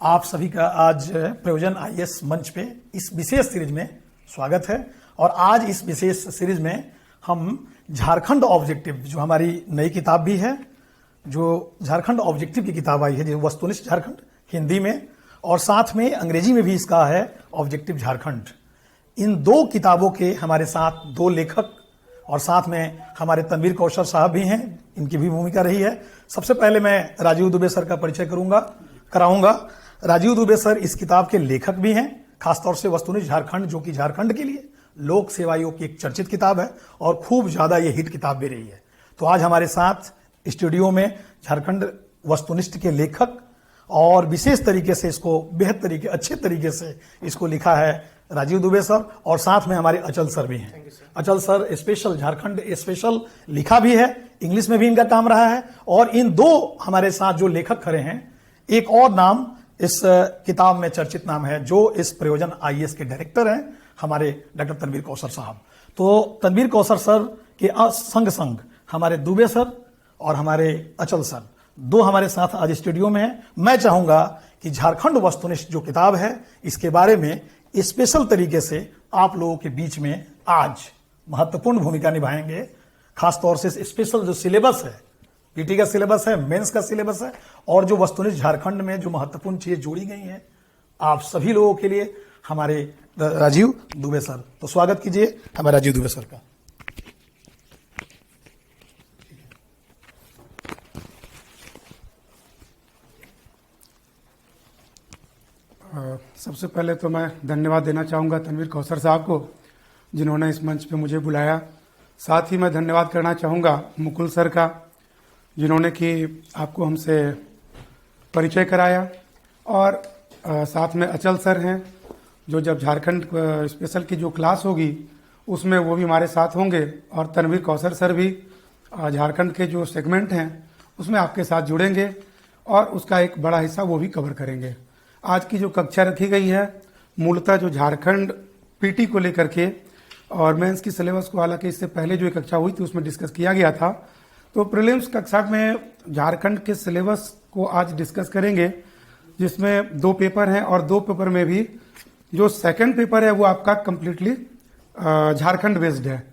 आप सभी का आज प्रयोजन आईएएस मंच पे इस विशेष सीरीज में स्वागत है। और आज इस विशेष सीरीज में हम झारखंड ऑब्जेक्टिव, जो हमारी नई किताब भी है, जो झारखंड ऑब्जेक्टिव की किताब आई है, जो वस्तुनिष्ठ झारखंड हिंदी में और साथ में अंग्रेजी में भी इसका है ऑब्जेक्टिव झारखंड। इन दो किताबों के हमारे साथ दो लेखक और साथ में हमारे तनवीर कौशल साहब भी हैं, इनकी भी भूमिका रही है। सबसे पहले मैं राजीव दुबे सर का परिचय कराऊंगा। राजीव दुबे सर इस किताब के लेखक भी हैं, खासतौर से वस्तुनिष्ठ झारखंड, जो कि झारखंड के लिए लोक सेवा आयोग की एक चर्चित किताब है और खूब ज्यादा ये हिट किताब भी रही है। तो आज हमारे साथ स्टूडियो में झारखंड वस्तुनिष्ठ के लेखक और विशेष तरीके से इसको अच्छे तरीके से इसको लिखा है राजीव दुबे सर, और साथ में हमारे अचल सर भी हैं। अचल सर स्पेशल झारखंड स्पेशल लिखा भी है, इंग्लिश में भी इनका काम रहा है। और इन दो हमारे साथ जो लेखक खड़े हैं, एक और नाम इस किताब में चर्चित नाम है, जो इस प्रयोजन आईएएस के डायरेक्टर हैं, हमारे डॉक्टर तनवीर कौशल साहब। तो तनवीर कौशल सर के संग हमारे दुबे सर और हमारे अचल सर दो हमारे साथ आज स्टूडियो में हैं। मैं चाहूंगा कि झारखंड वस्तुनिष्ठ जो किताब है, इसके बारे में स्पेशल तरीके से आप लोगों के बीच में आज महत्वपूर्ण भूमिका निभाएंगे। खासतौर से स्पेशल जो सिलेबस है, पीटी का सिलेबस है, मेंस का सिलेबस है, और जो वस्तुनिष्ठ झारखंड में जो महत्वपूर्ण चीजें जोड़ी गई हैं आप सभी लोगों के लिए, हमारे राजीव दुबे सर। तो स्वागत कीजिए हमारे राजीव दुबे सर का। सबसे पहले तो मैं धन्यवाद देना चाहूँगा तनवीर कौशल साहब को, जिन्होंने इस मंच पे मुझे बुलाया। साथ ही मैं धन्यवाद करना चाहूँगा मुकुल सर का, जिन्होंने कि आपको हमसे परिचय कराया, और साथ में अचल सर हैं, जो जब झारखंड स्पेशल की जो क्लास होगी उसमें वो भी हमारे साथ होंगे, और तनवीर कौशल सर भी झारखंड के जो सेगमेंट हैं उसमें आपके साथ जुड़ेंगे और उसका एक बड़ा हिस्सा वो भी कवर करेंगे। आज की जो कक्षा रखी गई है मूलतः जो झारखंड पीटी को लेकर के और मेंस की सिलेबस को, हालांकि इससे पहले जो एक कक्षा हुई थी उसमें डिस्कस किया गया था, तो प्रीलिम्स कक्षा में झारखंड के सिलेबस को आज डिस्कस करेंगे, जिसमें दो पेपर हैं और दो पेपर में भी जो सेकंड पेपर है वो आपका कंप्लीटली झारखंड बेस्ड है।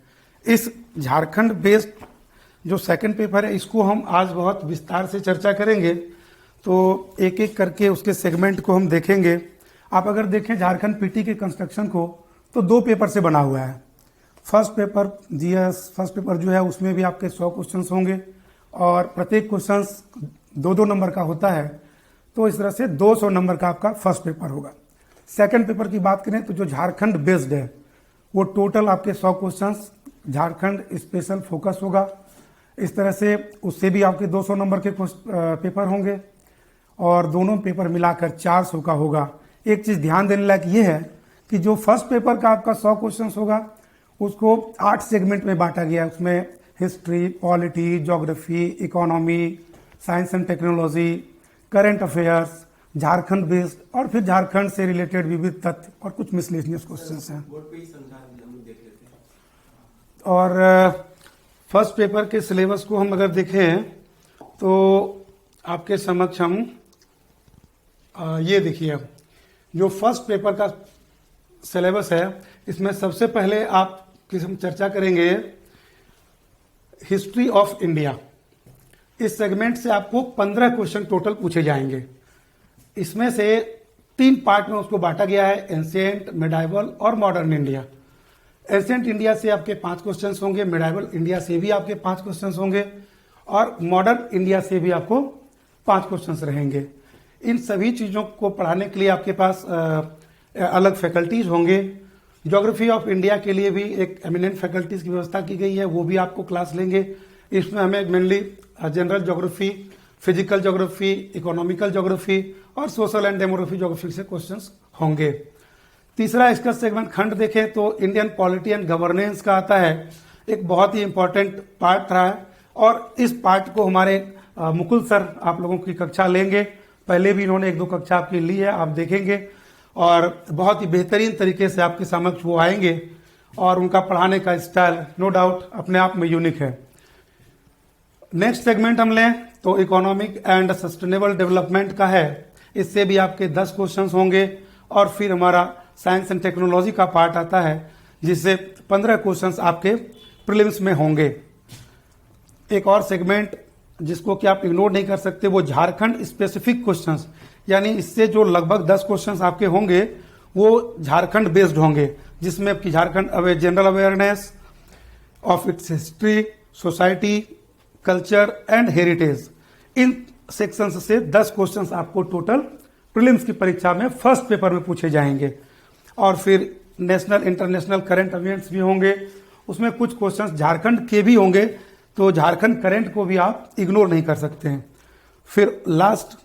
इस झारखंड बेस्ड जो सेकंड पेपर है इसको हम आज बहुत विस्तार से चर्चा करेंगे, तो एक एक करके उसके सेगमेंट को हम देखेंगे। आप अगर देखें झारखंड पीटी के कंस्ट्रक्शन को, तो दो पेपर से बना हुआ है। First paper GS first paper जो है उसमें भी आपके 100 क्वेश्चंस होंगे और प्रत्येक क्वेश्चंस 2-2 नंबर का होता है, तो इस तरह से 200 नंबर का आपका फर्स्ट पेपर होगा। सेकंड पेपर की बात करें तो जो झारखंड बेस्ड है वो टोटल आपके 100 क्वेश्चंस झारखंड स्पेशल फोकस होगा। इस तरह से उससे भी आपके 200 नंबर के पेपर होंगे और दोनों पेपर मिलाकर 400 का होगा। एक चीज ध्यान देने लायक ये है कि जो फर्स्ट पेपर का आपका 100 क्वेश्चंस होगा उसको 8 सेगमेंट में बांटा गया है। उसमें history, polity, geography, economy, science and technology, current affairs, Jharkhand based और फिर झारखंड से रिलेटेड विविध तथ्य और कुछ मिसलेनियस क्वेश्चंस हैं। और फर्स्ट पेपर के सिलेबस को हम अगर देखें तो आपके समक्ष हम ये देखिए, जो फर्स्ट पेपर का सिलेबस है इसमें सबसे पहले आप हम चर्चा करेंगे हिस्ट्री ऑफ इंडिया। इस सेगमेंट से आपको 15 क्वेश्चन टोटल पूछे जाएंगे। इसमें से 3 पार्ट में उसको बांटा गया है, एंशिएंट, मिडाइवल और मॉडर्न इंडिया। एंशिएंट इंडिया से आपके 5 क्वेश्चन होंगे, मिडाइवल इंडिया से भी आपके 5 क्वेश्चन होंगे और मॉडर्न इंडिया से भी आपको 5 क्वेश्चन रहेंगे। इन सभी चीजों को पढ़ाने के लिए आपके पास अलग फैकल्टीज होंगे। ज्योग्राफी ऑफ इंडिया के लिए भी एक एमिनेंट फैकल्टीज की व्यवस्था की गई है, वो भी आपको क्लास लेंगे। इसमें हमें mainly general geography, physical geography, economical geography और सोशल एंड डेमोग्राफी ज्योग्राफी से क्वेश्चंस होंगे। तीसरा इसका सेगमेंट खंड देखें तो इंडियन पॉलिटी एंड गवर्नेंस का आता है, एक बहुत ही इंपॉर्टेंट पार्ट रहा है और इस पार्ट को हमारे मुकुल सर आप लोगों की कक्षा लेंगे। पहले भी इन्होंने 1-2 कक्षा आपकी ली है, आप देखेंगे, और बहुत ही बेहतरीन तरीके से आपके समक्ष वो आएंगे और उनका पढ़ाने का स्टाइल नो डाउट अपने आप में यूनिक है। नेक्स्ट सेगमेंट हम लें तो इकोनॉमिक एंड सस्टेनेबल डेवलपमेंट का है। इससे भी आपके 10 क्वेश्चंस होंगे। और फिर हमारा साइंस एंड टेक्नोलॉजी का पार्ट आता है जिससे 15 क्वेश्चंस आपके प्रीलिम्स में होंगे। एक और सेगमेंट जिसको कि आप इग्नोर नहीं कर सकते वो झारखंड स्पेसिफिक क्वेश्चंस, यानी इससे जो लगभग 10 क्वेश्चंस आपके होंगे वो झारखंड बेस्ड होंगे, जिसमें आपकी Jharkhand general awareness of its history, society, culture and heritage, in sections से 10 क्वेश्चंस आपको टोटल प्रीलिम्स की परीक्षा में फर्स्ट पेपर में पूछे जाएंगे। और फिर नेशनल इंटरनेशनल करंट अफेयर्स भी होंगे, उसमें कुछ क्वेश्चंस झारखंड के भी होंगे, तो झारखंड करंट को भी आप इग्नोर नहीं कर सकते हैं। फिर लास्ट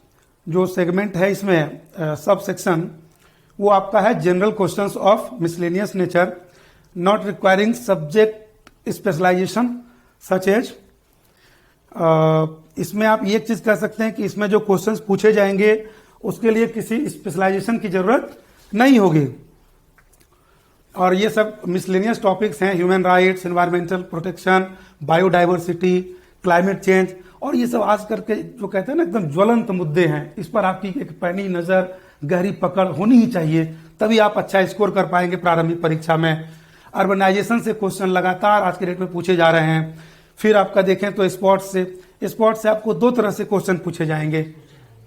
जो सेगमेंट है इसमें सब सेक्शन वो आपका है general questions of miscellaneous nature not requiring subject specialisation such as. इसमें आप ये चीज कह सकते हैं कि इसमें जो क्वेश्चंस पूछे जाएंगे उसके लिए किसी स्पेशलाइजेशन की जरूरत नहीं होगी। और ये सब मिसलेनियस टॉपिक्स हैं, human rights, environmental protection, biodiversity, climate change, और ये सब आज करके जो कहते हैं ना एकदम ज्वलंत मुद्दे हैं। इस पर आपकी एक पैनी नजर, गहरी पकड़ होनी ही चाहिए, तभी आप अच्छा स्कोर कर पाएंगे प्रारंभिक परीक्षा में। अर्बनाइजेशन से क्वेश्चन लगातार आज के डेट में पूछे जा रहे हैं। फिर आपका देखें तो स्पोर्ट्स से आपको 2 तरह से क्वेश्चन पूछे जाएंगे।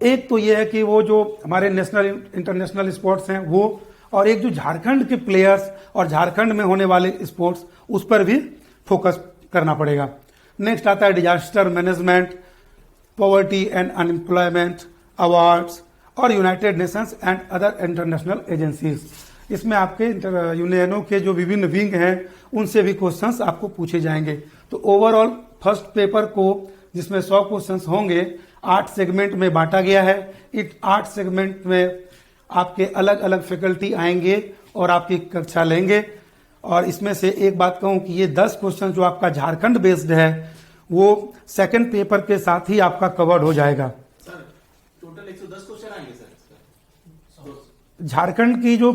एक तो ये है कि वो जो हमारे नेशनल इंटरनेशनल स्पोर्ट्स हैं वो, और एक जो झारखंड के प्लेयर्स और झारखंड में होने वाले स्पोर्ट्स, उस पर भी फोकस करना पड़ेगा। नेक्स्ट आता है disaster management, poverty and unemployment, awards और United Nations and other international agencies. इसमें आपके यूएनओ के जो विभिन्न विंग हैं उनसे भी क्वेश्चंस आपको पूछे जाएंगे। तो ओवरऑल फर्स्ट पेपर को, जिसमें 100 क्वेश्चंस होंगे, 8 सेगमेंट में बांटा गया है। इस 8 सेगमेंट में आपके अलग अलग फैकल्टी आएंगे और आपकी कक्षा लेंगे। और इसमें से एक बात कहूं कि ये 10 क्वेश्चन जो आपका झारखंड बेस्ड है वो सेकंड पेपर के साथ ही आपका कवर्ड हो जाएगा। सर टोटल 110 क्वेश्चन आएंगे सर? झारखंड की जो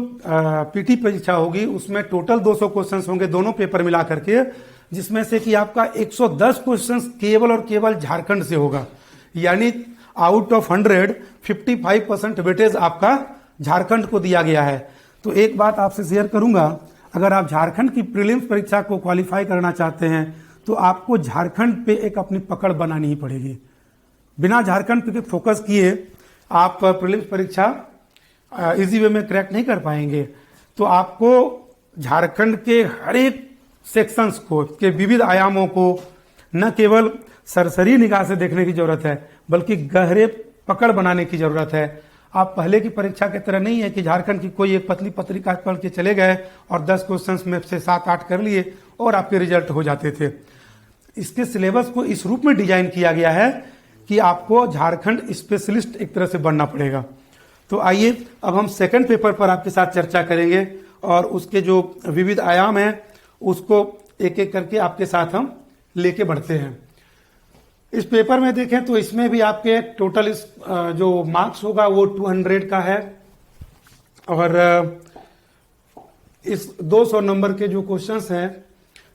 पीटी परीक्षा होगी उसमें टोटल 200 क्वेश्चंस होंगे दोनों पेपर मिला करके, जिसमें से कि आपका 110 क्वेश्चंस केवल और केवल झारखंड से होगा। यानी आउट ऑफ 100 55% वेटेज आपका झारखंड को दिया गया है। तो एक बात आपसे शेयर करूंगा, अगर आप झारखंड की प्रीलिम्स परीक्षा को क्वालिफाई करना चाहते हैं तो आपको झारखंड पे एक अपनी पकड़ बनानी ही पड़ेगी। बिना झारखंड पे फोकस किए आप प्रीलिम्स परीक्षा इजी वे में क्रैक नहीं कर पाएंगे। तो आपको झारखंड के हर एक सेक्शंस को, के विविध आयामों को न केवल सरसरी निगाह से देखने की जरूरत है बल्कि गहरे पकड़ बनाने की जरूरत है। आप पहले की परीक्षा की तरह नहीं है कि झारखंड की कोई एक पतली पत्रिका पढ़ के चले गए और 10 क्वेश्चंस में से 7-8 कर लिए और आपके रिजल्ट हो जाते थे। इसके सिलेबस को इस रूप में डिजाइन किया गया है कि आपको झारखंड स्पेशलिस्ट एक तरह से बनना पड़ेगा। तो आइए अब हम सेकंड पेपर पर आपके साथ चर्चा करेंगे और उसके जो विविध आयाम हैं उसको एक एक करके आपके साथ हम लेके बढ़ते हैं। इस पेपर में देखें तो इसमें भी आपके टोटल जो मार्क्स होगा वो 200 का है और इस 200 नंबर के जो क्वेश्चंस हैं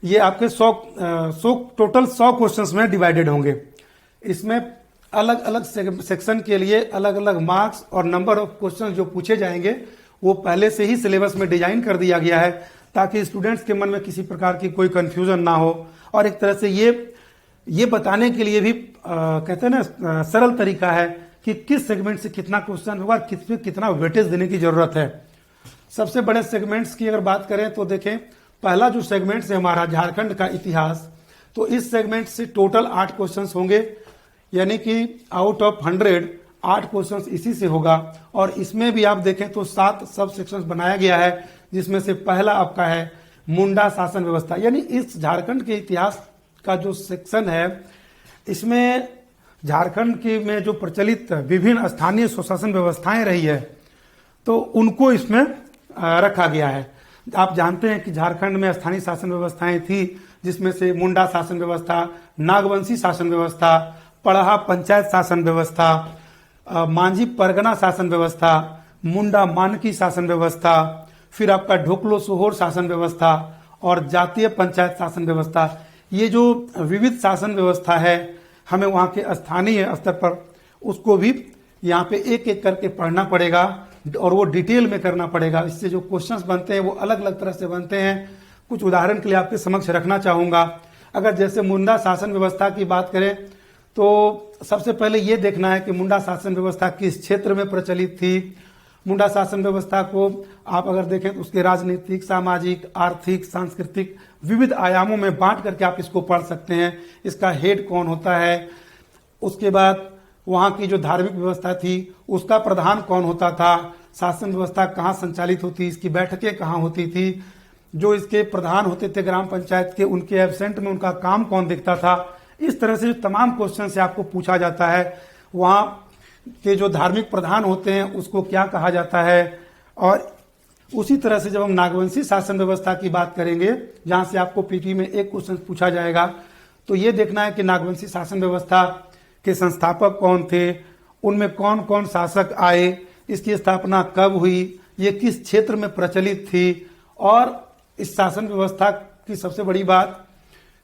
ये आपके 100 टोटल 100 क्वेश्चंस में डिवाइडेड होंगे। इसमें अलग अलग सेक्शन के लिए अलग अलग मार्क्स और नंबर ऑफ क्वेश्चंस जो पूछे जाएंगे वो पहले से ही सिलेबस में डिजाइन कर दिया गया है ताकि स्टूडेंट्स के मन में किसी प्रकार की कोई कंफ्यूजन ना हो। और एक तरह से ये बताने के लिए भी कहते हैं ना सरल तरीका है कि किस सेगमेंट से कितना क्वेश्चन होगा, किसमें कितना वेटेज देने की जरूरत है। सबसे बड़े सेगमेंट्स की अगर बात करें तो देखें, पहला जो सेगमेंट है हमारा झारखंड का इतिहास, तो इस सेगमेंट से टोटल 8 क्वेश्चन होंगे, यानी कि आउट ऑफ 100 8 क्वेश्चन इसी से होगा। और इसमें भी आप देखें तो 7 सब सेक्शन बनाया गया है, जिसमें से पहला आपका है मुंडा शासन व्यवस्था। यानी इस झारखंड के इतिहास का जो सेक्शन है इसमें झारखंड के में जो प्रचलित विभिन्न स्थानीय स्वशासन व्यवस्थाएं रही है तो उनको इसमें रखा गया है। आप जानते हैं कि झारखंड में स्थानीय शासन व्यवस्थाएं थी, जिसमें से मुंडा शासन व्यवस्था, नागवंशी शासन व्यवस्था, पड़हा पंचायत शासन व्यवस्था, मांझी परगना शासन व्यवस्था, मुंडा मानकी शासन व्यवस्था, फिर आपका ढोकलो सोहोर शासन व्यवस्था और जातीय पंचायत शासन व्यवस्था। ये जो विविध शासन व्यवस्था है हमें वहां के स्थानीय स्तर पर उसको भी यहाँ पे एक एक करके पढ़ना पड़ेगा और वो डिटेल में करना पड़ेगा। इससे जो क्वेश्चंस बनते हैं वो अलग अलग तरह से बनते हैं। कुछ उदाहरण के लिए आपके समक्ष रखना चाहूंगा। अगर जैसे मुंडा शासन व्यवस्था की बात करें तो सबसे पहले ये देखना है कि मुंडा शासन व्यवस्था किस क्षेत्र में प्रचलित थी। मुंडा शासन व्यवस्था को आप अगर देखें तो उसके राजनीतिक, सामाजिक, आर्थिक, सांस्कृतिक विविध आयामों में बांट करके आप इसको पढ़ सकते हैं। इसका हेड कौन होता है, उसके बाद वहाँ की जो धार्मिक व्यवस्था थी उसका प्रधान कौन होता था, शासन व्यवस्था कहाँ संचालित होती, इसकी बैठकें कहाँ होती थी, जो इसके प्रधान होते थे ग्राम पंचायत के उनके एब्सेंट में उनका काम कौन देखता था। इस तरह से जो तमाम क्वेश्चन से आपको पूछा जाता है। वहाँ के जो धार्मिक प्रधान होते हैं उसको क्या कहा जाता है। और उसी तरह से जब हम नागवंशी शासन व्यवस्था की बात करेंगे, जहां से आपको पीटी में एक क्वेश्चन पूछा जाएगा, तो ये देखना है कि नागवंशी शासन व्यवस्था के संस्थापक कौन थे, उनमें कौन कौन शासक आए, इसकी स्थापना कब हुई, ये किस क्षेत्र में प्रचलित थी। और इस शासन व्यवस्था की सबसे बड़ी बात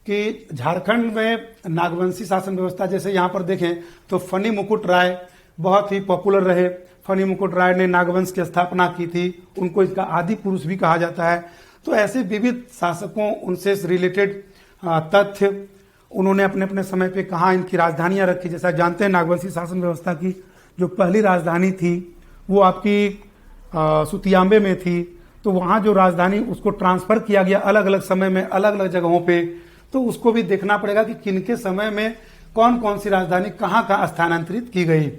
कि झारखंड में नागवंशी शासन व्यवस्था, जैसे यहाँ पर देखें तो फनी मुकुट राय बहुत ही पॉपुलर रहे। फनी मुकुट राय ने नागवंश की स्थापना की थी, उनको इसका आदि पुरुष भी कहा जाता है। तो ऐसे विविध शासकों, उनसे रिलेटेड तथ्य, उन्होंने अपने अपने समय पे कहाँ इनकी राजधानियां रखी। जैसा जानते हैं नागवंशी शासन व्यवस्था की जो पहली राजधानी थी वो आपकी सुतियांबे में थी। तो वहाँ जो राजधानी उसको ट्रांसफर किया गया अलग अलग समय में अलग अलग जगहों पे, तो उसको भी देखना पड़ेगा कि किनके समय में कौन कौन सी राजधानी कहाँ कहाँ स्थानांतरित की गई।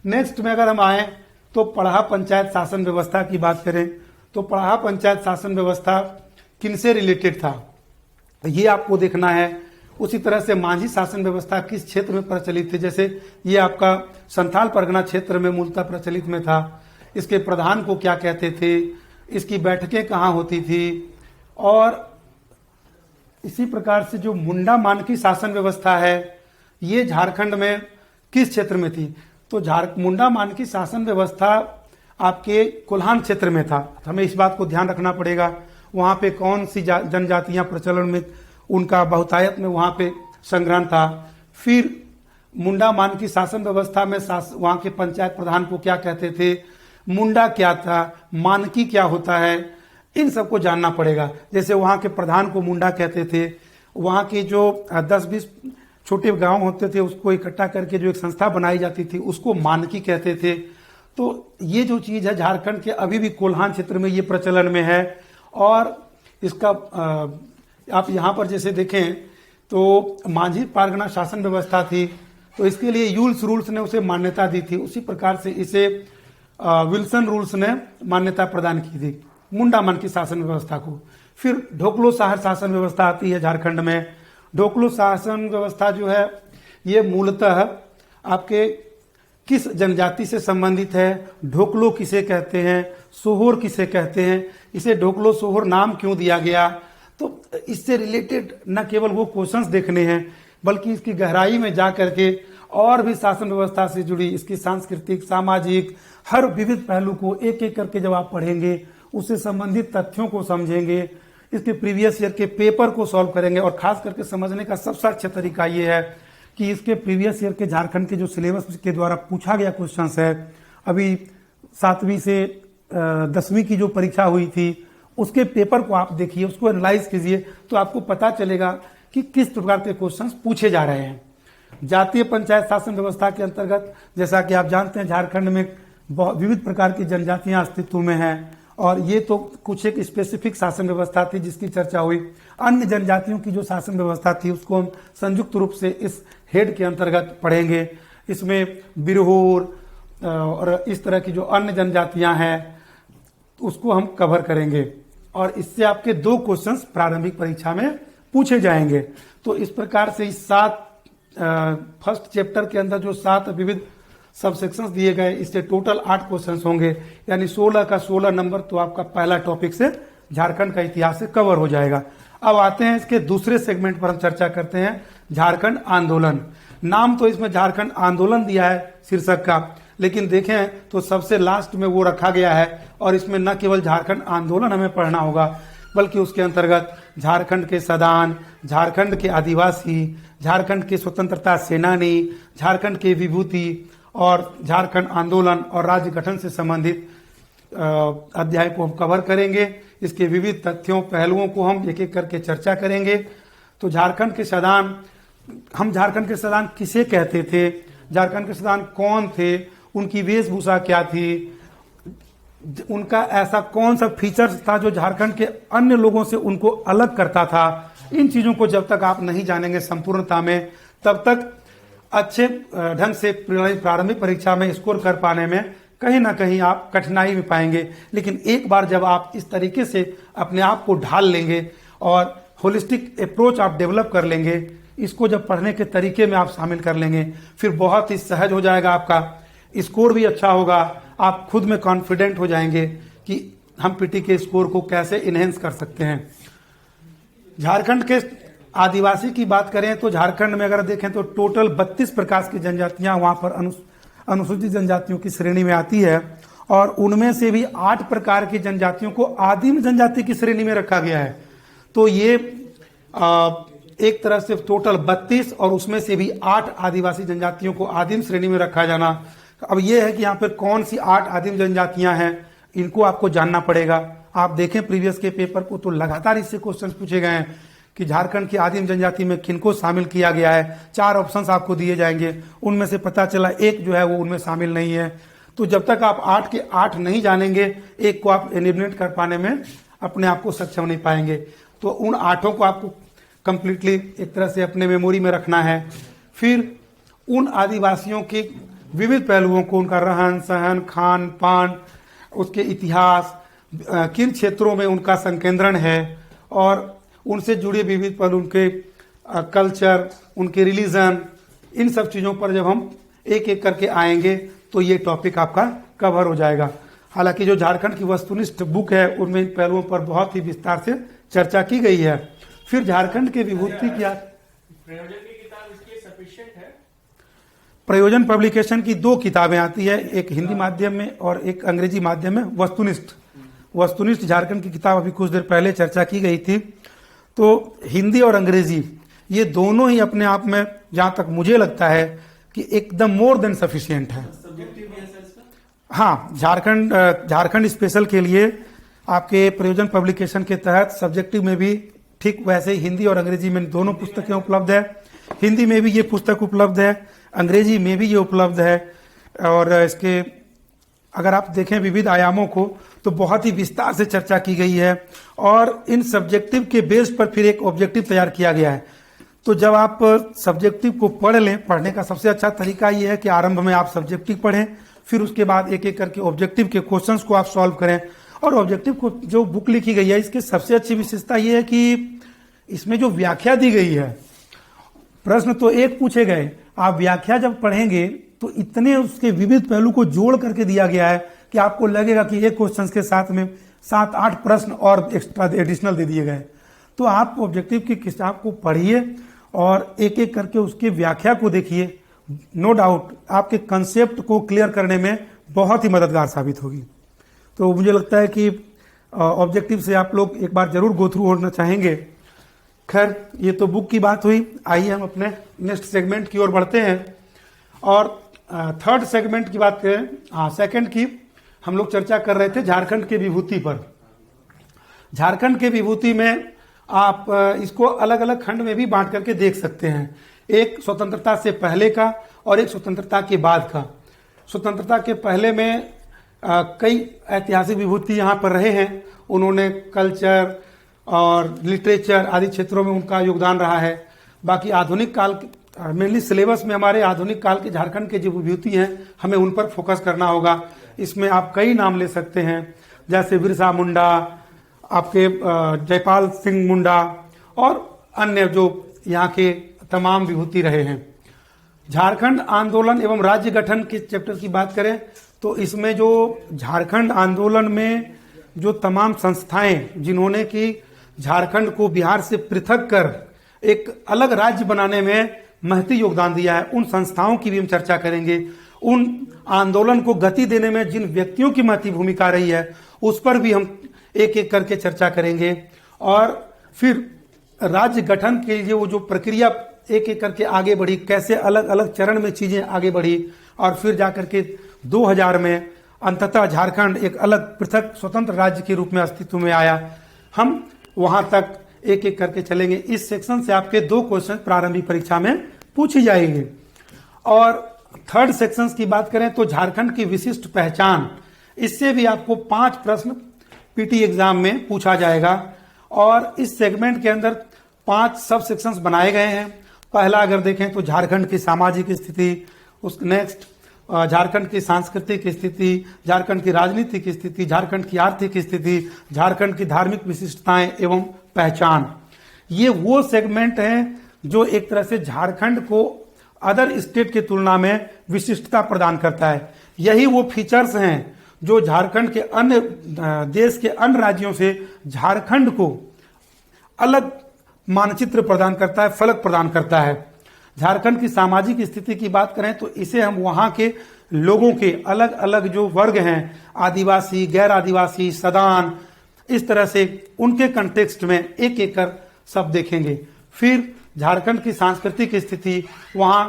नेक्स्ट में अगर हम आए तो पढ़ा पंचायत शासन व्यवस्था की बात करें तो पढ़ा पंचायत शासन व्यवस्था किनसे रिलेटेड था ये आपको देखना है। उसी तरह से मांझी शासन व्यवस्था किस क्षेत्र में प्रचलित थी, जैसे ये आपका संथाल परगना क्षेत्र में मूलतः प्रचलित में था। इसके प्रधान को क्या कहते थे, इसकी बैठकें कहाँ होती थी। और इसी प्रकार से जो मुंडा मानकी शासन व्यवस्था है ये झारखंड में किस क्षेत्र में थी, तो मुंडा मानकी शासन व्यवस्था आपके कोल्हान क्षेत्र में था। हमें इस बात को ध्यान रखना पड़ेगा वहाँ पे कौन सी जनजातियां प्रचलन में, उनका बहुतायत में वहाँ पे संग्रहण था। फिर मुंडा मानकी शासन व्यवस्था में वहाँ के पंचायत प्रधान को क्या कहते थे, मुंडा क्या था, मानकी क्या होता है, इन सबको जानना पड़ेगा। जैसे वहाँ के प्रधान को मुंडा कहते थे, वहाँ की जो 10-20 छोटे गांव होते थे उसको इकट्ठा करके जो एक संस्था बनाई जाती थी उसको मानकी कहते थे। तो ये जो चीज है झारखंड के अभी भी कोल्हान क्षेत्र में ये प्रचलन में है। और इसका आप यहाँ पर जैसे देखें तो मांझी पारगना शासन व्यवस्था थी, तो इसके लिए यूल्स रूल्स ने उसे मान्यता दी थी। उसी प्रकार से इसे विल्सन रूल्स ने मान्यता प्रदान की थी मुंडा मानकी शासन व्यवस्था को। फिर ढोकलो शहर शासन व्यवस्था आती है झारखंड में। ढोकलो शासन व्यवस्था जो है ये मूलतः आपके किस जनजाति से संबंधित है, ढोकलो किसे कहते हैं, सोहोर किसे कहते हैं, इसे ढोकलो सोहोर नाम क्यों दिया गया। तो इससे रिलेटेड न केवल वो क्वेश्चंस देखने हैं बल्कि इसकी गहराई में जा करके और भी शासन व्यवस्था से जुड़ी इसकी सांस्कृतिक, सामाजिक हर विविध पहलू को एक एक करके जब आप पढ़ेंगे, उससे संबंधित तथ्यों को समझेंगे, इसके प्रीवियस ईयर के पेपर को सॉल्व करेंगे। और खास करके समझने का सबसे अच्छा तरीका ये है कि इसके प्रीवियस ईयर के झारखंड के जो सिलेबस के द्वारा पूछा गया क्वेश्चंस है, अभी 7वीं से 10वीं की जो परीक्षा हुई थी उसके पेपर को आप देखिए, उसको एनालाइज कीजिए, तो आपको पता चलेगा कि किस प्रकार के क्वेश्चंस पूछे जा रहे हैं। जातीय पंचायत शासन व्यवस्था के अंतर्गत जैसा कि आप जानते हैं झारखंड में बहुत विविध प्रकार की जनजातियां अस्तित्व में हैं और ये तो कुछ एक स्पेसिफिक शासन व्यवस्था थी जिसकी चर्चा हुई। अन्य जनजातियों की जो शासन व्यवस्था थी उसको हम संयुक्त रूप से इस हेड के अंतर्गत पढ़ेंगे। इसमें बिरहोर और इस तरह की जो अन्य जनजातियां हैं उसको हम कवर करेंगे और इससे आपके 2 क्वेश्चंस प्रारंभिक परीक्षा में पूछे जाएंगे। तो इस प्रकार से इस 7 फर्स्ट चैप्टर के अंदर जो 7 विविध सब सेक्शंस दिए गए, इससे टोटल 8 क्वेश्चंस होंगे, यानी 16 का 16 नंबर तो आपका पहला टॉपिक से झारखंड का इतिहास से कवर हो जाएगा। अब आते हैं इसके दूसरे सेगमेंट पर, हम चर्चा करते हैं झारखंड आंदोलन। नाम तो इसमें झारखंड आंदोलन दिया है शीर्षक का, लेकिन देखें तो सबसे लास्ट में वो रखा गया है और इसमें न केवल झारखंड आंदोलन हमें पढ़ना होगा बल्कि उसके अंतर्गत झारखंड के सदान, झारखंड के आदिवासी, झारखंड के स्वतंत्रता सेनानी, झारखंड के विभूति और झारखंड आंदोलन और राज्य गठन से संबंधित अध्याय को हम कवर करेंगे। इसके विविध तथ्यों पहलुओं को हम एक एक करके चर्चा करेंगे। तो झारखंड के संविधान, हम झारखंड के संविधान किसे कहते थे, झारखंड के संविधान कौन थे, उनकी वेशभूषा क्या थी, उनका ऐसा कौन सा फीचर्स था जो झारखंड के अन्य लोगों से उनको अलग करता था। इन चीजों को जब तक आप नहीं जानेंगे संपूर्णता में, तब तक अच्छे ढंग से प्रारंभिक परीक्षा में स्कोर कर पाने में कहीं ना कहीं आप कठिनाई में पाएंगे। लेकिन एक बार जब आप इस तरीके से अपने आप को ढाल लेंगे और होलिस्टिक अप्रोच आप डेवलप कर लेंगे, इसको जब पढ़ने के तरीके में आप शामिल कर लेंगे, फिर बहुत ही सहज हो जाएगा, आपका स्कोर भी अच्छा होगा, आप खुद में कॉन्फिडेंट हो जाएंगे कि हम पीटी के स्कोर को कैसे इनहेंस कर सकते हैं। झारखंड के आदिवासी की बात करें तो झारखंड में अगर देखें तो टोटल 32 प्रकार की जनजातियां वहां पर अनुसूचित जनजातियों की श्रेणी में आती है, और उनमें से भी 8 प्रकार की जनजातियों को आदिम जनजाति की श्रेणी में रखा गया है। तो ये एक तरह से टोटल 32 और उसमें से भी 8 आदिवासी जनजातियों को आदिम श्रेणी में रखा जाना। अब ये है कि यहाँ पर कौन सी 8 आदिम जनजातियां हैं, इनको आपको जानना पड़ेगा। आप देखें प्रीवियस के पेपर को तो लगातार इससे क्वेश्चन पूछे गए हैं कि झारखंड की आदिम जनजाति में किनको शामिल किया गया है। 4 ऑप्शंस आपको दिए जाएंगे, उनमें से पता चला एक जो है वो उनमें शामिल नहीं है। तो जब तक आप 8 के 8 नहीं जानेंगे, एक को आप एलिमिनेट कर पाने में अपने आप को सक्षम नहीं पाएंगे। तो उन 8 को आपको कंप्लीटली एक तरह से अपने मेमोरी में रखना है। फिर उन आदिवासियों के विविध पहलुओं को, उनका रहन सहन, खान पान, उसके इतिहास, किन क्षेत्रों में उनका संकेंद्रण है, और उनसे जुड़े विविध पहलू, उनके कल्चर, उनके रिलीजन, इन सब चीज़ों पर जब हम एक एक करके आएंगे तो ये टॉपिक आपका कवर हो जाएगा। हालांकि जो झारखंड की वस्तुनिष्ठ बुक है उनमें इन पहलुओं पर बहुत ही विस्तार से चर्चा की गई है। फिर झारखंड के विभूति क्या प्रयोजन की किताब इसके सफिशिएंट है? प्रयोजन पब्लिकेशन की 2 किताबें आती है, एक हिंदी माध्यम में और एक अंग्रेजी माध्यम में। वस्तुनिष्ठ झारखंड की किताब अभी कुछ देर पहले चर्चा की गई थी। तो हिंदी और अंग्रेजी ये दोनों ही अपने आप में, जहां तक मुझे लगता है कि एकदम मोर देन सफिशिएंट है। हाँ, झारखंड स्पेशल के लिए आपके प्रयोजन पब्लिकेशन के तहत सब्जेक्टिव में भी ठीक वैसे हिंदी और अंग्रेजी में दोनों पुस्तकें उपलब्ध है। हिंदी में भी ये पुस्तक उपलब्ध है, अंग्रेजी में भी ये उपलब्ध है। और इसके अगर आप देखें विविध आयामों को तो बहुत ही विस्तार से चर्चा की गई है, और इन सब्जेक्टिव के बेस पर फिर एक ऑब्जेक्टिव तैयार किया गया है। तो जब आप सब्जेक्टिव को पढ़ लें, पढ़ने का सबसे अच्छा तरीका ये है कि आरंभ में आप सब्जेक्टिव पढ़ें, फिर उसके बाद एक एक करके ऑब्जेक्टिव के क्वेश्चंस को आप सॉल्व करें। और ऑब्जेक्टिव को जो बुक लिखी गई है, इसकी सबसे अच्छी विशेषता ये है कि इसमें जो व्याख्या दी गई है, प्रश्न तो एक पूछे गए, आप व्याख्या जब पढ़ेंगे तो इतने उसके विविध पहलू को जोड़ करके दिया गया है कि आपको लगेगा कि एक क्वेश्चन के साथ में 7-8 प्रश्न और एक्स्ट्रा एडिशनल दे दिए गए। तो आप ऑब्जेक्टिव की किताब को पढ़िए और एक एक करके उसकी व्याख्या को देखिए। नो डाउट आपके कंसेप्ट को क्लियर करने में बहुत ही मददगार साबित होगी। तो मुझे लगता है कि ऑब्जेक्टिव से आप लोग एक बार जरूर गो थ्रू होना चाहेंगे। खैर, ये तो बुक की बात हुई। आइए हम अपने नेक्स्ट सेगमेंट की ओर बढ़ते हैं और थर्ड सेगमेंट की बात करें। सेकंड की हम लोग चर्चा कर रहे थे झारखंड के विभूति पर। झारखंड के विभूति में आप इसको अलग अलग खंड में भी बांट करके देख सकते हैं। एक स्वतंत्रता से पहले का और एक स्वतंत्रता के बाद का। स्वतंत्रता के पहले में कई ऐतिहासिक विभूति यहाँ पर रहे हैं। उन्होंने कल्चर और लिटरेचर आदि क्षेत्रों में उनका योगदान रहा है। बाकी आधुनिक काल, मेनली सिलेबस में हमारे आधुनिक काल के झारखंड के जो विभूति हैं, हमें उन पर फोकस करना होगा। इसमें आप कई नाम ले सकते हैं, जैसे बिरसा मुंडा, आपके जयपाल सिंह मुंडा और अन्य जो यहाँ के तमाम विभूति रहे हैं। झारखंड आंदोलन एवं राज्य गठन के चैप्टर की बात करें तो इसमें जो झारखंड आंदोलन में जो तमाम संस्थाएं जिन्होंने कि झारखंड को बिहार से पृथक कर एक अलग राज्य बनाने में महती योगदान दिया है, उन संस्थाओं की भी हम चर्चा करेंगे। उन आंदोलन को गति देने में जिन व्यक्तियों की महती भूमिका रही है उस पर भी हम एक एक करके चर्चा करेंगे। और फिर राज्य गठन के लिए वो जो प्रक्रिया एक एक करके आगे बढ़ी, कैसे अलग अलग चरण में चीजें आगे बढ़ी और फिर जाकर के 2000 में अंततः झारखंड एक अलग पृथक स्वतंत्र राज्य के रूप में अस्तित्व में आया। हम वहां तक एक एक करके चलेंगे। इस सेक्शन से आपके 2 क्वेश्चन प्रारंभिक परीक्षा में पूछी जाएंगे। और थर्ड सेक्शन की बात करें तो झारखंड की विशिष्ट पहचान, इससे भी आपको 5 प्रश्न पीटी एग्जाम में पूछा जाएगा। और इस सेगमेंट के अंदर 5 सब सेक्शंस बनाए गए हैं। पहला अगर देखें तो झारखंड की सामाजिक स्थिति, उस नेक्स्ट झारखंड की सांस्कृतिक स्थिति, झारखंड की राजनीतिक स्थिति, झारखंड की आर्थिक स्थिति, झारखंड की धार्मिक विशिष्टताएं एवं पहचान। ये वो सेगमेंट हैं जो एक तरह से झारखंड को अदर स्टेट की तुलना में विशिष्टता प्रदान करता है। यही वो फीचर्स हैं जो झारखंड के अन्य देश के अन्य राज्यों से झारखंड को अलग मानचित्र प्रदान करता है, फलक प्रदान करता है। झारखंड की सामाजिक स्थिति की बात करें तो इसे हम वहां के लोगों के अलग अलग जो वर्ग हैं, आदिवासी, गैर आदिवासी, सदान, इस तरह से उनके कंटेक्स्ट में एक एक कर सब देखेंगे। फिर झारखंड की सांस्कृतिक स्थिति, वहां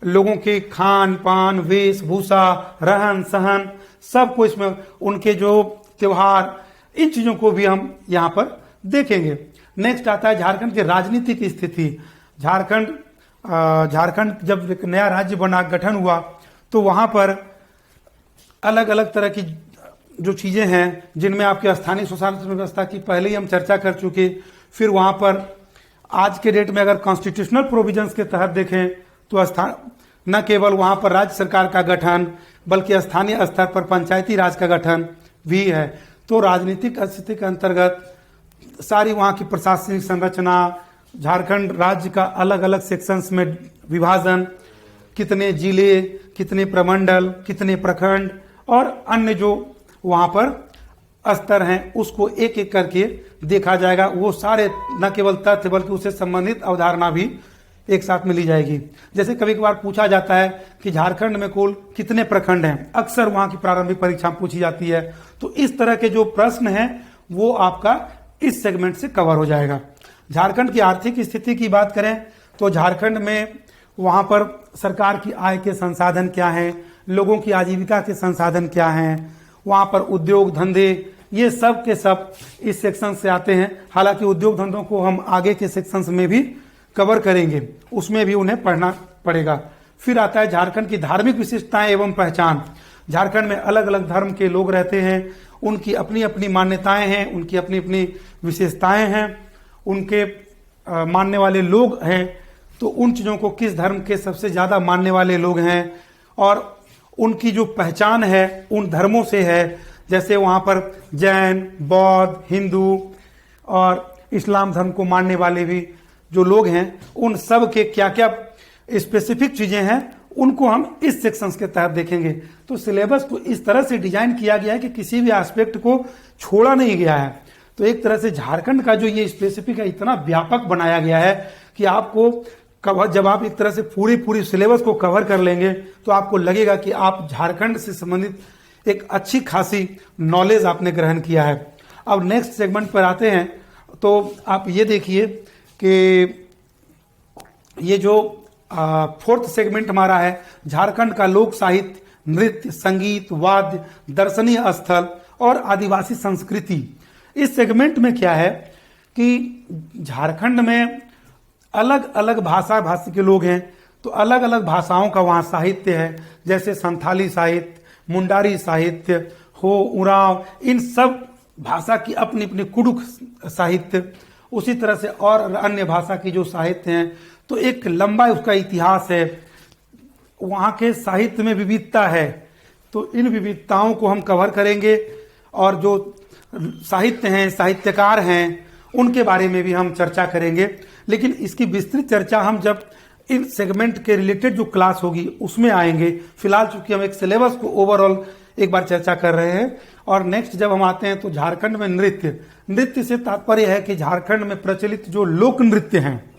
लोगों के खान पान, वेशभूषा, रहन सहन, सब कुछ में उनके जो त्योहार, इन चीजों को भी हम यहाँ पर देखेंगे। नेक्स्ट आता है झारखंड की राजनीतिक स्थिति। झारखंड जब एक नया राज्य बना, गठन हुआ, तो वहां पर अलग अलग तरह की जो चीजें हैं जिनमें आपकी स्थानीय स्वशासन व्यवस्था की पहले ही हम चर्चा कर चुके। फिर वहां पर आज के डेट में अगर कॉन्स्टिट्यूशनल प्रोविजंस के तहत देखें तो न केवल वहां पर राज्य सरकार का गठन बल्कि स्थानीय स्तर पर पंचायती राज का गठन भी है। तो राजनीतिक स्थिति के अंतर्गत सारी वहां की प्रशासनिक संरचना, झारखंड राज्य का अलग अलग सेक्शंस में विभाजन, कितने जिले, कितने प्रमंडल, कितने प्रखंड और अन्य जो वहां पर स्तर हैं, उसको एक एक करके देखा जाएगा। वो सारे न केवल तथ्य बल्कि उससे संबंधित अवधारणा भी एक साथ में ली जाएगी। जैसे कभी कभार पूछा जाता है कि झारखंड में कुल कितने प्रखंड हैं, अक्सर वहां की प्रारंभिक परीक्षा पूछी जाती है। तो इस तरह के जो प्रश्न हैं वो आपका इस सेगमेंट से कवर हो जाएगा। झारखंड की आर्थिक स्थिति की बात करें तो झारखंड में वहां पर सरकार की आय के संसाधन क्या हैं, लोगों की आजीविका के संसाधन क्या हैं, वहां पर उद्योग धंधे, ये सब के सब इस सेक्शन से आते हैं। हालांकि उद्योग धंधों को हम आगे के सेक्शंस में भी कवर करेंगे, उसमें भी उन्हें पढ़ना पड़ेगा। फिर आता है झारखंड की धार्मिक विशिष्टताएं एवं पहचान। झारखंड में अलग अलग धर्म के लोग रहते हैं, उनकी अपनी अपनी मान्यताएं हैं, उनकी अपनी अपनी विशेषताएं हैं, उनके मानने वाले लोग हैं। तो उन चीजों को किस धर्म के सबसे ज्यादा मानने वाले लोग हैं और उनकी जो पहचान है उन धर्मों से है। जैसे वहां पर जैन, बौद्ध, हिंदू और इस्लाम धर्म को मानने वाले भी जो लोग हैं, उन सब के क्या क्या स्पेसिफिक चीजें हैं उनको हम इस सेक्शंस के तहत देखेंगे। तो सिलेबस को इस तरह से डिजाइन किया गया है कि किसी भी एस्पेक्ट को छोड़ा नहीं गया है। तो एक तरह से झारखंड का जो ये स्पेसिफिक है इतना व्यापक बनाया गया है कि आपको कवर, जब आप एक तरह से पूरी सिलेबस को कवर कर लेंगे तो आपको लगेगा कि आप झारखंड से संबंधित एक अच्छी खासी नॉलेज आपने ग्रहण किया है। अब नेक्स्ट सेगमेंट पर आते हैं तो आप ये देखिए कि ये जो फोर्थ सेगमेंट हमारा है झारखंड का लोक साहित्य, नृत्य, संगीत, वाद्य, दर्शनीय स्थल और आदिवासी संस्कृति। इस सेगमेंट में क्या है कि झारखंड में अलग अलग भाषी के लोग हैं, तो अलग अलग भाषाओं का वहां साहित्य है। जैसे संथाली साहित्य, मुंडारी साहित्य हो, उरांव, इन सब भाषा की अपनी अपनी कुडुख साहित्य, उसी तरह से और अन्य भाषा की जो साहित्य हैं, तो एक लंबा उसका इतिहास है। वहां के साहित्य में विविधता है, तो इन विविधताओं को हम कवर करेंगे और जो साहित्य हैं, साहित्यकार हैं, उनके बारे में भी हम चर्चा करेंगे। लेकिन इसकी विस्तृत चर्चा हम जब इन सेगमेंट के रिलेटेड जो क्लास होगी उसमें आएंगे। फिलहाल चूंकि हम एक सिलेबस को ओवरऑल एक बार चर्चा कर रहे हैं। और नेक्स्ट जब हम आते हैं तो झारखंड में नृत्य से तात्पर्य है कि झारखंड में प्रचलित जो लोक नृत्य हैं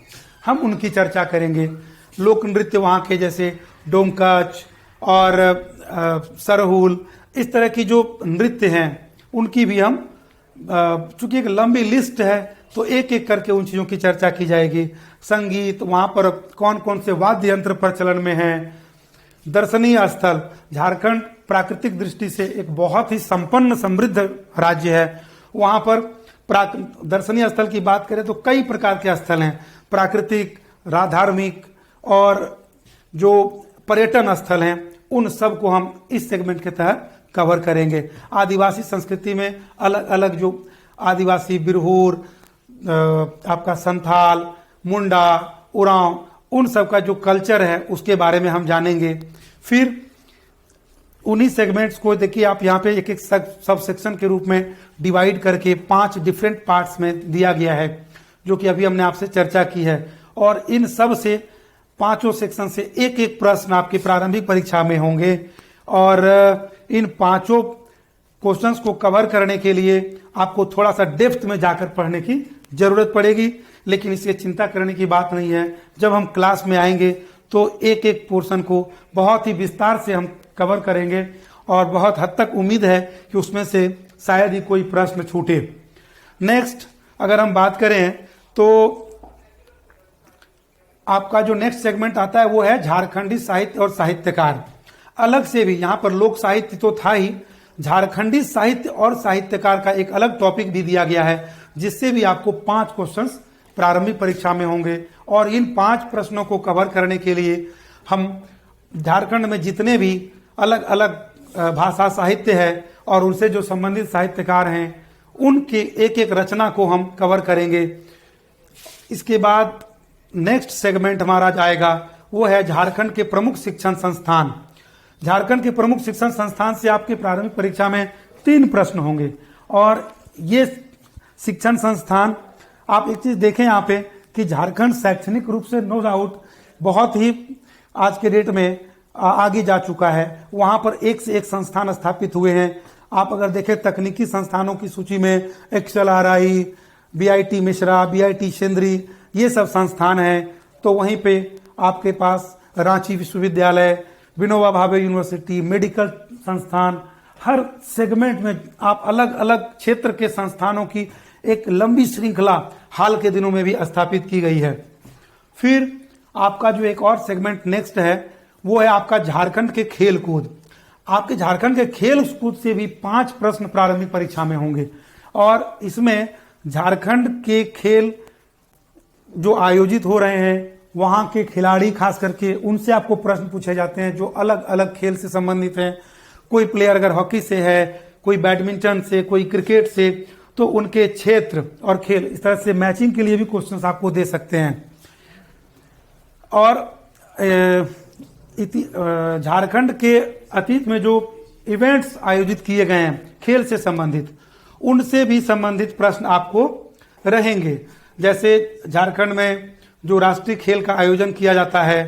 हम उनकी चर्चा करेंगे। लोक नृत्य वहाँ के जैसे डोमकच और सरहुल, इस तरह की जो नृत्य हैं उनकी भी हम, चूंकि एक लंबी लिस्ट है तो एक एक करके उन चीज़ों की चर्चा की जाएगी। संगीत, वहाँ पर कौन कौन से वाद्य यंत्र प्रचलन में हैं। दर्शनीय स्थल, झारखंड प्राकृतिक दृष्टि से एक बहुत ही संपन्न समृद्ध राज्य है। वहाँ पर दर्शनीय स्थल की बात करें तो कई प्रकार के स्थल हैं, प्राकृतिक, धार्मिक और जो पर्यटन स्थल हैं, उन सब को हम इस सेगमेंट के तहत कवर करेंगे। आदिवासी संस्कृति में अलग अलग जो आदिवासी बिरहूर, आपका संथाल, मुंडा, उरांव, उन सब का जो कल्चर है उसके बारे में हम जानेंगे। फिर उन्हीं सेगमेंट्स को देखिए आप यहाँ पे एक एक सब सेक्शन के रूप में डिवाइड करके 5 डिफरेंट पार्ट्स में दिया गया है, जो कि अभी हमने आपसे चर्चा की है। और इन सब से 5 सेक्शन से एक एक प्रश्न आपकी प्रारंभिक परीक्षा में होंगे। और इन 5 क्वेश्चंस को कवर करने के लिए आपको थोड़ा सा डेप्थ में जाकर पढ़ने की जरूरत पड़ेगी, लेकिन इससे चिंता करने की बात नहीं है। जब हम क्लास में आएंगे तो एक एक पोर्शन को बहुत ही विस्तार से हम कवर करेंगे और बहुत हद तक उम्मीद है कि उसमें से शायद ही कोई प्रश्न छूटे। नेक्स्ट अगर हम बात करें तो आपका जो नेक्स्ट सेगमेंट आता है वो है झारखंडी साहित्य और साहित्यकार। अलग से भी यहाँ पर लोक साहित्य तो था ही, झारखंडी साहित्य और साहित्यकार का एक अलग टॉपिक भी दिया गया है, जिससे भी आपको 5 क्वेश्चंस प्रारंभिक परीक्षा में होंगे। और इन 5 प्रश्नों को कवर करने के लिए हम झारखंड में जितने भी अलग अलग भाषा साहित्य है और उनसे जो संबंधित साहित्यकार हैं, उनके एक एक रचना को हम कवर करेंगे। इसके बाद नेक्स्ट सेगमेंट हमारा जाएगा वो है झारखंड के प्रमुख शिक्षण संस्थान। झारखंड के प्रमुख शिक्षण संस्थान से आपकी प्रारंभिक परीक्षा में 3 प्रश्न होंगे। और ये शिक्षण संस्थान, आप एक चीज देखें यहाँ पे कि झारखंड शैक्षणिक रूप से नो डाउट बहुत ही आज के डेट में आगे जा चुका है। वहां पर एक से एक संस्थान स्थापित हुए हैं। आप अगर देखें तकनीकी संस्थानों की सूची में XLRI, BIT मिश्रा, BIT शेंद्री, ये सब संस्थान हैं। तो वहीं पे आपके पास रांची विश्वविद्यालय, विनोबा भावे यूनिवर्सिटी, मेडिकल संस्थान, हर सेगमेंट में आप अलग अलग क्षेत्र के संस्थानों की एक लंबी श्रृंखला हाल के दिनों में भी स्थापित की गई है। फिर आपका जो एक और सेगमेंट नेक्स्ट है वो है आपका झारखंड के खेल कूद। आपके झारखंड के खेल कूद से भी 5 प्रश्न प्रारंभिक परीक्षा में होंगे। और इसमें झारखंड के खेल जो आयोजित हो रहे हैं, वहां के खिलाड़ी खास करके उनसे आपको प्रश्न पूछे जाते हैं जो अलग अलग खेल से संबंधित हैं। कोई प्लेयर अगर हॉकी से है, कोई बैडमिंटन से, कोई क्रिकेट से, तो उनके क्षेत्र और खेल, इस तरह से मैचिंग के लिए भी क्वेश्चंस आपको दे सकते हैं। और झारखंड के अतीत में जो इवेंट्स आयोजित किए गए हैं खेल से संबंधित, उनसे भी संबंधित प्रश्न आपको रहेंगे। जैसे झारखंड में जो राष्ट्रीय खेल का आयोजन किया जाता है,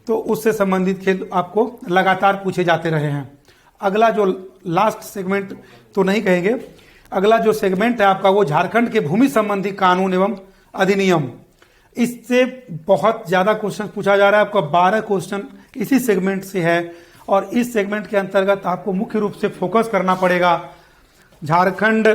तो उससे संबंधित खेल आपको लगातार पूछे जाते रहे हैं। अगला जो लास्ट सेगमेंट तो नहीं कहेंगे, अगला जो सेगमेंट है आपका वो झारखंड के भूमि संबंधी कानून एवं अधिनियम। इससे बहुत ज्यादा क्वेश्चन पूछा जा रहा है। आपका 12 क्वेश्चन इसी सेगमेंट से है। और इस सेगमेंट के अंतर्गत आपको मुख्य रूप से फोकस करना पड़ेगा। झारखंड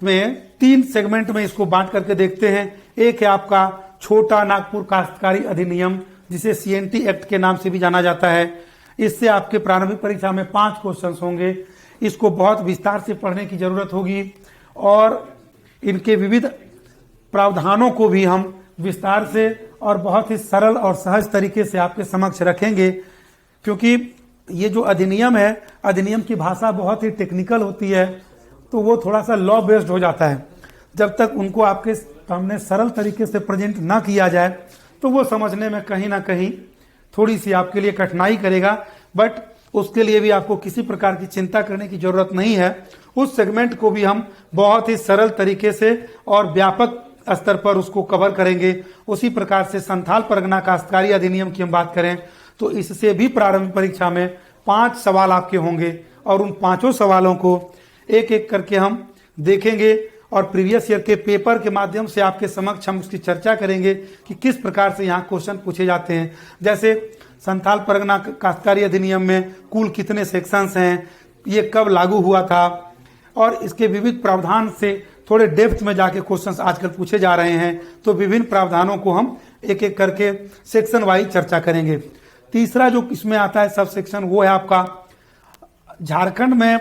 में 3 सेगमेंट में इसको बांट करके देखते हैं। एक है आपका छोटा नागपुर काश्तकारी अधिनियम, जिसे CNT एक्ट के नाम से भी जाना जाता है। इससे आपके प्रारंभिक परीक्षा में 5 क्वेश्चन होंगे। इसको बहुत विस्तार से पढ़ने की जरूरत होगी और इनके विविध प्रावधानों को भी हम विस्तार से और बहुत ही सरल और सहज तरीके से आपके समक्ष रखेंगे, क्योंकि ये जो अधिनियम है, अधिनियम की भाषा बहुत ही टेक्निकल होती है, तो वो थोड़ा सा लॉ बेस्ड हो जाता है। जब तक उनको आपके सामने सरल तरीके से प्रेजेंट ना किया जाए तो वो समझने में कहीं ना कहीं थोड़ी सी आपके लिए कठिनाई करेगा। बट उसके लिए भी आपको किसी प्रकार की चिंता करने की जरूरत नहीं है। उस सेगमेंट को भी हम बहुत ही सरल तरीके से और व्यापक स्तर पर उसको कवर करेंगे। उसी प्रकार से संथाल परगना काश्तकारी अधिनियम की हम बात करें तो इससे भी प्रारंभिक परीक्षा में 5 सवाल आपके होंगे और उन 5 सवालों को एक एक करके हम देखेंगे और प्रीवियस ईयर के पेपर के माध्यम से आपके समक्ष हम उसकी चर्चा करेंगे कि किस प्रकार से यहाँ क्वेश्चन पूछे जाते हैं। जैसे संथाल परगना काश्तकारी अधिनियम में कुल कितने सेक्शंस हैं, ये कब लागू हुआ था और इसके विविध प्रावधान से थोड़े डेप्थ में जाके क्वेश्चंस आजकल पूछे जा रहे हैं, तो विभिन्न प्रावधानों को हम एक एक करके सेक्शन वाइज चर्चा करेंगे। तीसरा जो इसमें आता है सब सेक्शन, वो है आपका झारखंड में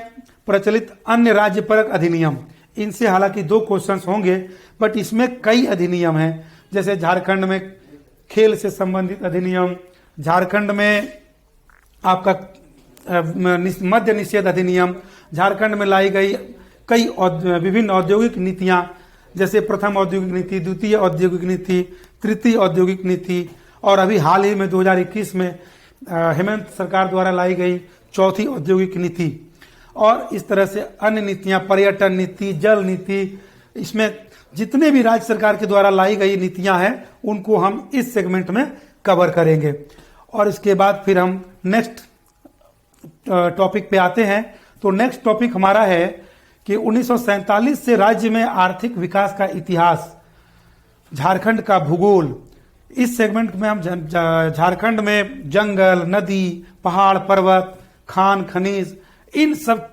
प्रचलित अन्य राज्य परक अधिनियम। इनसे हालांकि 2 क्वेश्चंस होंगे, बट इसमें कई अधिनियम हैं, जैसे झारखंड में खेल से संबंधित अधिनियम, झारखंड में आपका मद्य निषेध अधिनियम, झारखंड में लाई गई कई विभिन्न औद्योगिक नीतियां, जैसे प्रथम औद्योगिक नीति, द्वितीय औद्योगिक नीति, तृतीय औद्योगिक नीति, और अभी हाल ही में 2021 में हेमंत सरकार द्वारा लाई गई चौथी औद्योगिक नीति, और इस तरह से अन्य नीतियां, पर्यटन नीति, जल नीति, इसमें जितने भी राज्य सरकार के द्वारा लाई गई नीतियां हैं उनको हम इस सेगमेंट में कवर करेंगे। और इसके बाद फिर हम नेक्स्ट टॉपिक पे आते हैं। तो नेक्स्ट टॉपिक हमारा है कि 1947 से राज्य में आर्थिक विकास का इतिहास, झारखंड का भूगोल। इस सेगमेंट में हम झारखंड में जंगल, नदी, पहाड़, पर्वत, खान खनिज, इन सब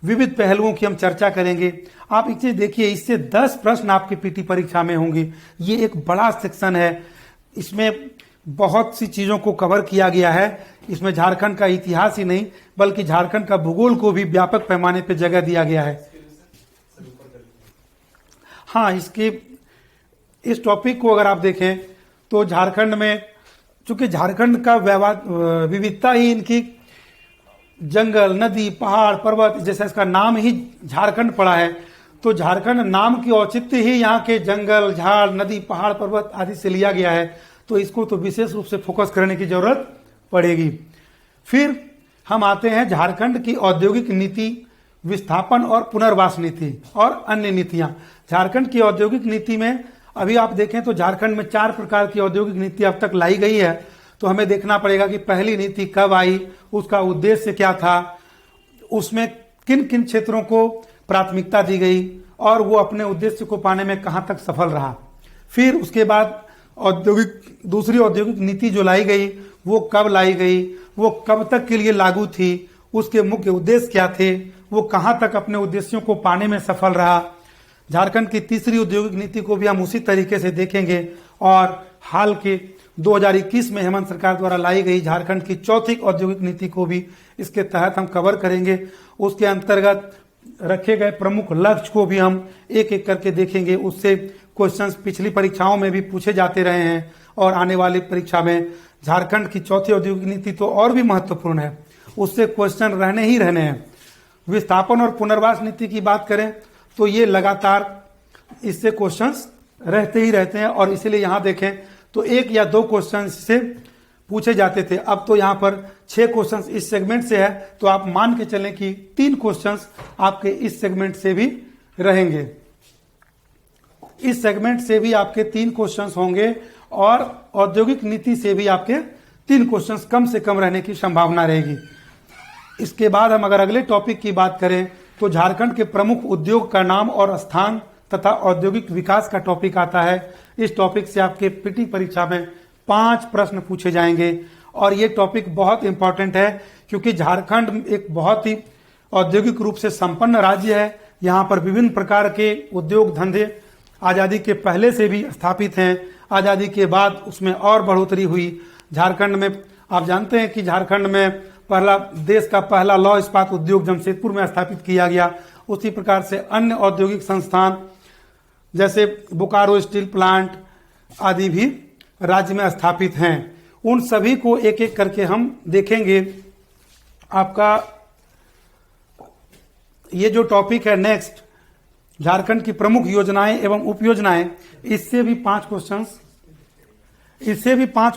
विविध पहलुओं की हम चर्चा करेंगे। आप एक चीज देखिए, इससे 10 प्रश्न आपकी पीटी परीक्षा में होंगे। ये एक बड़ा सेक्शन है, इसमें बहुत सी चीजों को कवर किया गया है। इसमें झारखंड का इतिहास ही नहीं बल्कि झारखंड का भूगोल को भी व्यापक पैमाने पर जगह दिया गया है। हाँ, इस टॉपिक को अगर आप देखें तो झारखंड में, चूंकि झारखंड का विविधता ही इनकी जंगल, नदी, पहाड़, पर्वत, जैसे इसका नाम ही झारखंड पड़ा है, तो झारखंड नाम की औचित्य ही यहाँ के जंगल, झाड़, नदी, पहाड़, पर्वत आदि से लिया गया है, तो इसको तो विशेष रूप से फोकस करने की जरूरत पड़ेगी। फिर हम आते हैं झारखंड की औद्योगिक नीति, विस्थापन और पुनर्वास नीति और अन्य नीतियां। झारखंड की औद्योगिक नीति में अभी आप देखें तो झारखंड में 4 प्रकार की औद्योगिक नीति अब तक लाई गई है। तो हमें देखना पड़ेगा कि पहली नीति कब आई, उसका उद्देश्य क्या था, उसमें किन किन क्षेत्रों को प्राथमिकता दी गई और वो अपने उद्देश्य को पाने में कहां तक सफल रहा। फिर उसके बाद दूसरी औद्योगिक नीति जो लाई गई वो कब लाई गई, वो कब तक के लिए लागू थी, उसके मुख्य उद्देश्य क्या थे, वो कहां तक अपने उद्देश्यों को पाने में सफल रहा। झारखंड की तीसरी औद्योगिक नीति को भी हम उसी तरीके से देखेंगे, और हाल के 2021 में हेमंत सरकार द्वारा लाई गई झारखंड की चौथी औद्योगिक नीति को भी इसके तहत हम कवर करेंगे। उसके अंतर्गत रखे गए प्रमुख लक्ष्य को भी हम एक एक करके देखेंगे। उससे क्वेश्चंस पिछली परीक्षाओं में भी पूछे जाते रहे हैं, और आने वाली परीक्षा में झारखंड की चौथी औद्योगिक नीति तो और भी महत्वपूर्ण है, उससे क्वेश्चन रहने ही रहने हैं। विस्थापन और पुनर्वास नीति की बात करें तो ये लगातार इससे क्वेश्चंस रहते ही रहते हैं, और इसीलिए यहां देखें तो 1 या 2 क्वेश्चन से पूछे जाते थे। अब तो यहां पर 6 क्वेश्चंस इस सेगमेंट से है, तो आप मान के चलें कि 3 क्वेश्चंस आपके इस सेगमेंट से भी रहेंगे। इस सेगमेंट से भी आपके 3 क्वेश्चंस होंगे, और औद्योगिक नीति से भी आपके 3 क्वेश्चंस कम से कम रहने की संभावना रहेगी। इसके बाद हम अगर अगले टॉपिक की बात करें तो झारखंड के प्रमुख उद्योग का नाम और स्थान तथा औद्योगिक विकास का टॉपिक आता है। इस टॉपिक से आपके पीटी परीक्षा में 5 प्रश्न पूछे जाएंगे, और ये टॉपिक बहुत इंपॉर्टेंट है क्योंकि झारखंड एक बहुत ही औद्योगिक रूप से संपन्न राज्य है। यहाँ पर विभिन्न प्रकार के उद्योग धंधे आजादी के पहले से भी स्थापित हैं, आजादी के बाद उसमें और बढ़ोतरी हुई। झारखंड में आप जानते हैं कि झारखंड में देश का पहला लौह इस्पात उद्योग जमशेदपुर में स्थापित किया गया। उसी प्रकार से अन्य औद्योगिक संस्थान जैसे बोकारो स्टील प्लांट आदि भी राज्य में स्थापित हैं। उन सभी को एक एक करके हम देखेंगे। आपका ये जो टॉपिक है नेक्स्ट, झारखंड की प्रमुख योजनाएं एवं उप योजनाएं, इससे भी 5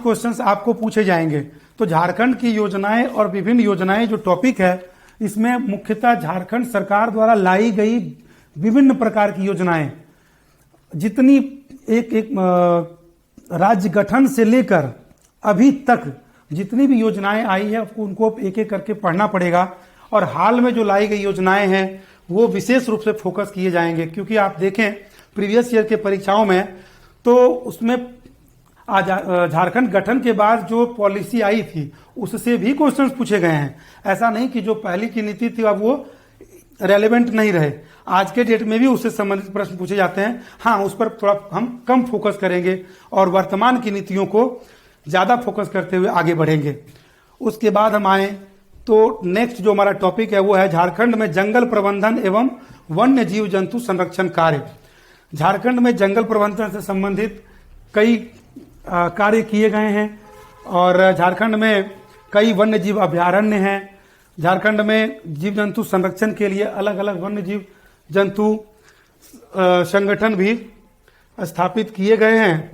क्वेश्चंस आपको पूछे जाएंगे। तो झारखंड की योजनाएं और विभिन्न योजनाएं जो टॉपिक है, इसमें मुख्यतः झारखंड सरकार द्वारा लाई गई विभिन्न प्रकार की योजनाएं, जितनी एक राज्य गठन से लेकर अभी तक जितनी भी योजनाएं आई है उनको एक एक करके पढ़ना पड़ेगा। और हाल में जो लाई गई योजनाएं हैं वो विशेष रूप से फोकस किए जाएंगे, क्योंकि आप देखें प्रीवियस ईयर के परीक्षाओं में तो उसमें झारखंड गठन के बाद जो पॉलिसी आई थी उससे भी क्वेश्चंस पूछे गए हैं। ऐसा नहीं कि जो पहली की नीति थी अब वो रेलेवेंट नहीं रहे। आज के डेट में भी उससे संबंधित प्रश्न पूछे जाते हैं, हाँ उस पर थोड़ा हम कम फोकस करेंगे और वर्तमान की नीतियों को ज्यादा फोकस करते हुए आगे बढ़ेंगे। उसके बाद हम आए तो नेक्स्ट जो हमारा टॉपिक है वो है झारखंड में जंगल प्रबंधन एवं वन्य जीव जंतु संरक्षण कार्य। झारखंड में जंगल प्रबंधन से संबंधित कई कार्य किए गए हैं और झारखंड में कई वन्य जीव अभयारण्य हैं। झारखंड में जीव जंतु संरक्षण के लिए अलग अलग वन्य जीव जंतु संगठन भी स्थापित किए गए हैं।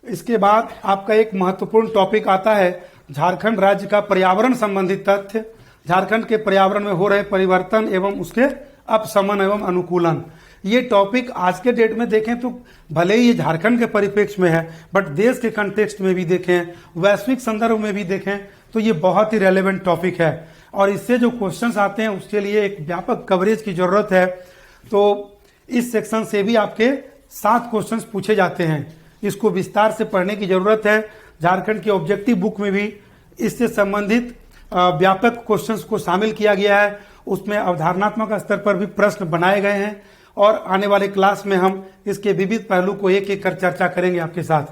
इसके बाद आपका एक महत्वपूर्ण टॉपिक आता है झारखंड राज्य का पर्यावरण संबंधित तथ्य, झारखंड के पर्यावरण में हो रहे परिवर्तन एवं उसके अपशमन एवं अनुकूलन। ये टॉपिक आज के डेट में देखें तो भले ही ये झारखंड के परिप्रेक्ष्य में है, बट देश के कंटेक्स्ट में भी देखें, वैश्विक संदर्भ में भी देखें तो ये बहुत ही रेलेवेंट टॉपिक है और इससे जो क्वेश्चंस आते हैं उसके लिए एक व्यापक कवरेज की जरूरत है। तो इस सेक्शन से भी आपके 7 क्वेश्चंस पूछे जाते हैं, इसको विस्तार से पढ़ने की जरूरत है। झारखंड की ऑब्जेक्टिव बुक में भी इससे संबंधित व्यापक क्वेश्चंस को शामिल किया गया है, उसमें अवधारणात्मक स्तर पर भी प्रश्न बनाए गए हैं और आने वाले क्लास में हम इसके विविध पहलू को एक एक कर चर्चा करेंगे आपके साथ।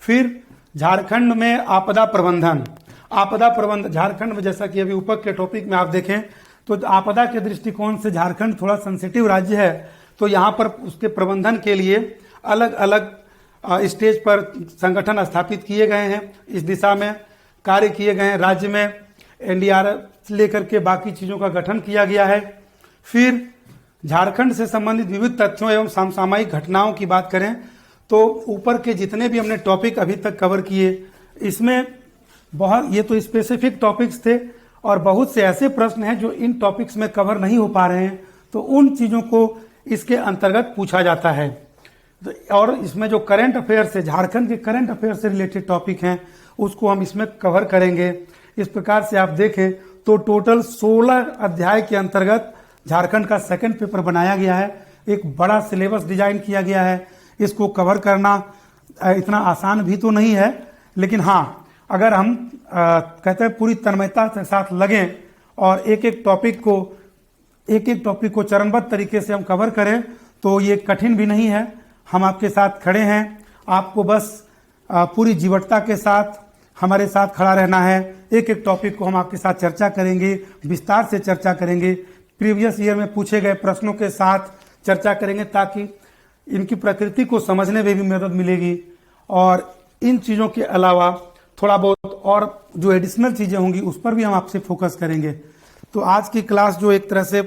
फिर झारखंड में आपदा प्रबंधन। आपदा प्रबंधन झारखंड में, जैसा कि अभी ऊपर के टॉपिक में आप देखें तो आपदा के दृष्टिकोण से झारखंड थोड़ा सेंसिटिव राज्य है, तो यहाँ पर उसके प्रबंधन के लिए अलग अलग स्टेज पर संगठन स्थापित किए गए हैं, इस दिशा में कार्य किए गए हैं। राज्य में एनडीआरएफ लेकर के बाकी चीजों का गठन किया गया है। फिर झारखंड से संबंधित विविध तथ्यों एवं समसामयिक घटनाओं की बात करें तो ऊपर के जितने भी हमने टॉपिक अभी तक कवर किए, इसमें बहुत, ये तो स्पेसिफिक टॉपिक्स थे और बहुत से ऐसे प्रश्न हैं जो इन टॉपिक्स में कवर नहीं हो पा रहे हैं, तो उन चीजों को इसके अंतर्गत पूछा जाता है। और इसमें जो करंट अफेयर्स है, झारखंड के करंट अफेयर से रिलेटेड टॉपिक हैं, उसको हम इसमें कवर करेंगे। इस प्रकार से आप देखें तो टोटल 16 अध्याय के अंतर्गत झारखंड का सेकंड पेपर बनाया गया है। एक बड़ा सिलेबस डिजाइन किया गया है, इसको कवर करना इतना आसान भी तो नहीं है, लेकिन हाँ अगर हम कहते हैं पूरी तन्मयता के साथ लगें और एक एक टॉपिक को चरणबद्ध तरीके से हम कवर करें तो ये कठिन भी नहीं है। हम आपके साथ खड़े हैं, आपको बस पूरी जीवटता के साथ हमारे साथ खड़ा रहना है। एक एक टॉपिक को हम आपके साथ चर्चा करेंगे, विस्तार से चर्चा करेंगे, प्रीवियस ईयर में पूछे गए प्रश्नों के साथ चर्चा करेंगे ताकि इनकी प्रकृति को समझने में भी मदद मिलेगी। और इन चीज़ों के अलावा थोड़ा बहुत और जो एडिशनल चीज़ें होंगी उस पर भी हम आपसे फोकस करेंगे। तो आज की क्लास जो एक तरह से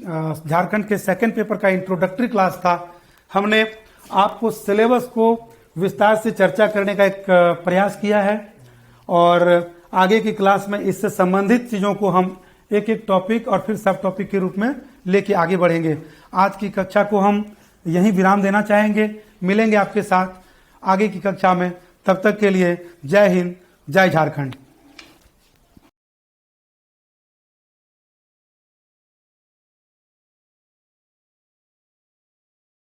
झारखंड के सेकंड पेपर का इंट्रोडक्टरी क्लास था, हमने आपको सिलेबस को विस्तार से चर्चा करने का एक प्रयास किया है और आगे की क्लास में इससे संबंधित चीज़ों को हम एक एक टॉपिक और फिर सब टॉपिक के रूप में लेके आगे बढ़ेंगे। आज की कक्षा को हम यहीं विराम देना चाहेंगे, मिलेंगे आपके साथ आगे की कक्षा में। तब तक के लिए जय हिंद, जय झारखंड।